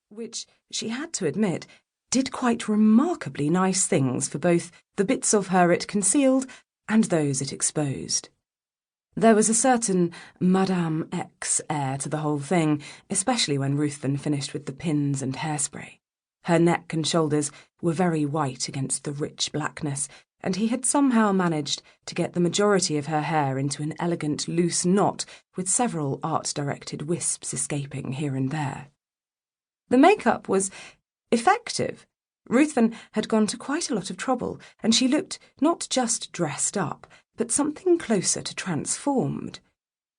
which, she had to admit, did quite remarkably nice things for both the bits of her it concealed and those it exposed. There was a certain Madame X air to the whole thing, especially when Ruthven finished with the pins and hairspray. Her neck and shoulders were very white against the rich blackness, and he had somehow managed to get the majority of her hair into an elegant loose knot with several art-directed wisps escaping here and there. The makeup was effective. Ruthven had gone to quite a lot of trouble, and she looked not just dressed up, but something closer to transformed.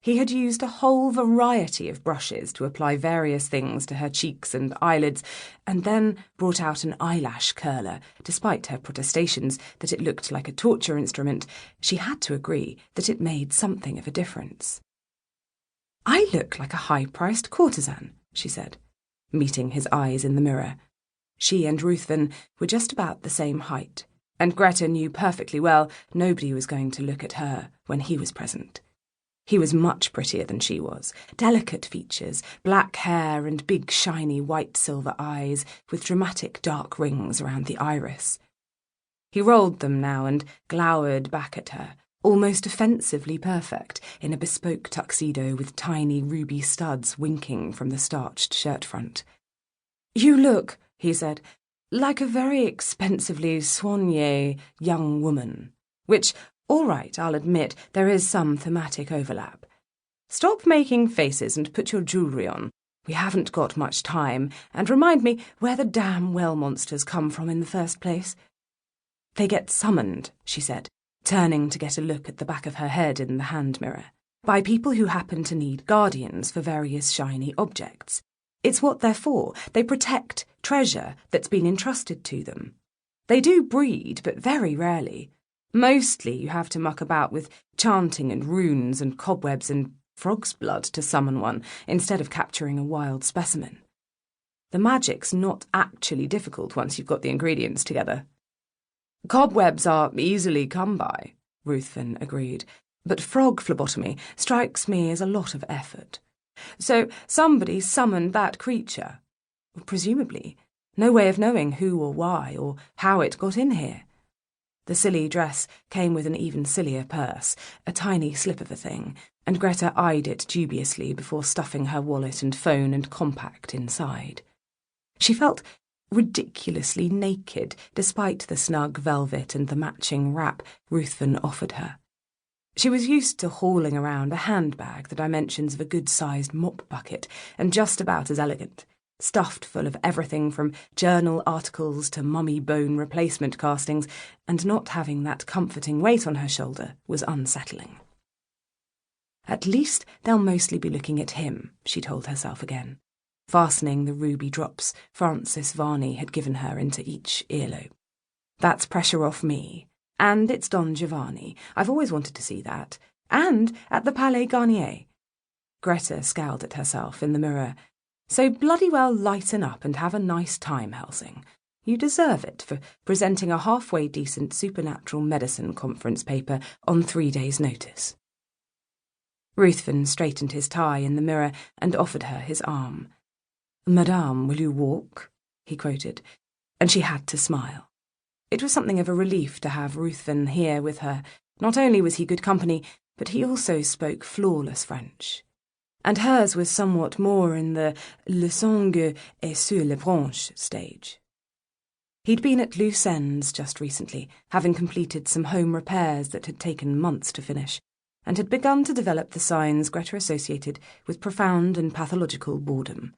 He had used a whole variety of brushes to apply various things to her cheeks and eyelids, and then brought out an eyelash curler. Despite her protestations that it looked like a torture instrument, she had to agree that it made something of a difference. "I look like a high-priced courtesan," she said, meeting his eyes in the mirror. She and Ruthven were just about the same height, and Greta knew perfectly well nobody was going to look at her when he was present. He was much prettier than she was, delicate features, black hair and big shiny white-silver eyes with dramatic dark rings around the iris. He rolled them now and glowered back at her, almost offensively perfect, in a bespoke tuxedo with tiny ruby studs winking from the starched shirt front. "You look," he said, "like a very expensively soignée young woman," which, all right, I'll admit, there is some thematic overlap. "Stop making faces and put your jewellery on. We haven't got much time, and remind me where the damn well monsters come from in the first place." "They get summoned," she said, turning to get a look at the back of her head in the hand mirror, "by people who happen to need guardians for various shiny objects. It's what they're for. They protect treasure that's been entrusted to them. They do breed, but very rarely. Mostly you have to muck about with chanting and runes and cobwebs and frog's blood to summon one, instead of capturing a wild specimen. The magic's not actually difficult once you've got the ingredients together." "Cobwebs are easily come by," Ruthven agreed, "but frog phlebotomy strikes me as a lot of effort. So somebody summoned that creature. Presumably. No way of knowing who or why or how it got in here." The silly dress came with an even sillier purse, a tiny slip of a thing, and Greta eyed it dubiously before stuffing her wallet and phone and compact inside. She felt ridiculously naked, despite the snug velvet and the matching wrap Ruthven offered her. She was used to hauling around a handbag the dimensions of a good-sized mop bucket, and just about as elegant, stuffed full of everything from journal articles to mummy bone replacement castings, and not having that comforting weight on her shoulder was unsettling. At least they'll mostly be looking at him, she told herself again, fastening the ruby drops Francis Varney had given her into each earlobe. "That's pressure off me. And it's Don Giovanni. I've always wanted to see that. And at the Palais Garnier." Greta scowled at herself in the mirror. "So bloody well lighten up and have a nice time, Helsing. You deserve it for presenting a halfway decent supernatural medicine conference paper on 3 days' notice." Ruthven straightened his tie in the mirror and offered her his arm. "Madame, will you walk?" he quoted, and she had to smile. It was something of a relief to have Ruthven here with her. Not only was he good company, but he also spoke flawless French. And hers was somewhat more in the le sangue est sur les branches stage. He'd been at loose ends just recently, having completed some home repairs that had taken months to finish, and had begun to develop the signs Greta associated with profound and pathological boredom.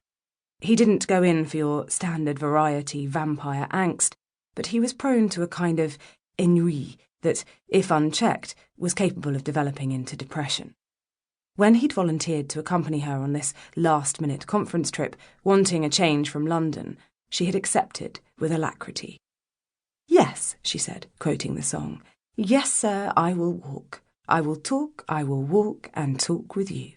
He didn't go in for your standard variety vampire angst, but he was prone to a kind of ennui that, if unchecked, was capable of developing into depression. When he'd volunteered to accompany her on this last-minute conference trip, wanting a change from London, she had accepted with alacrity. "Yes," she said, quoting the song, "yes, sir, I will walk. I will talk, I will walk, and talk with you."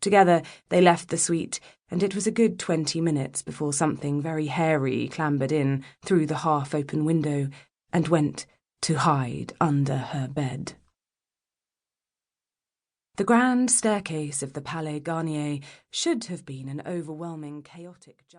Together they left the suite, and it was a good 20 minutes before something very hairy clambered in through the half-open window and went to hide under her bed. The grand staircase of the Palais Garnier should have been an overwhelming, chaotic jump.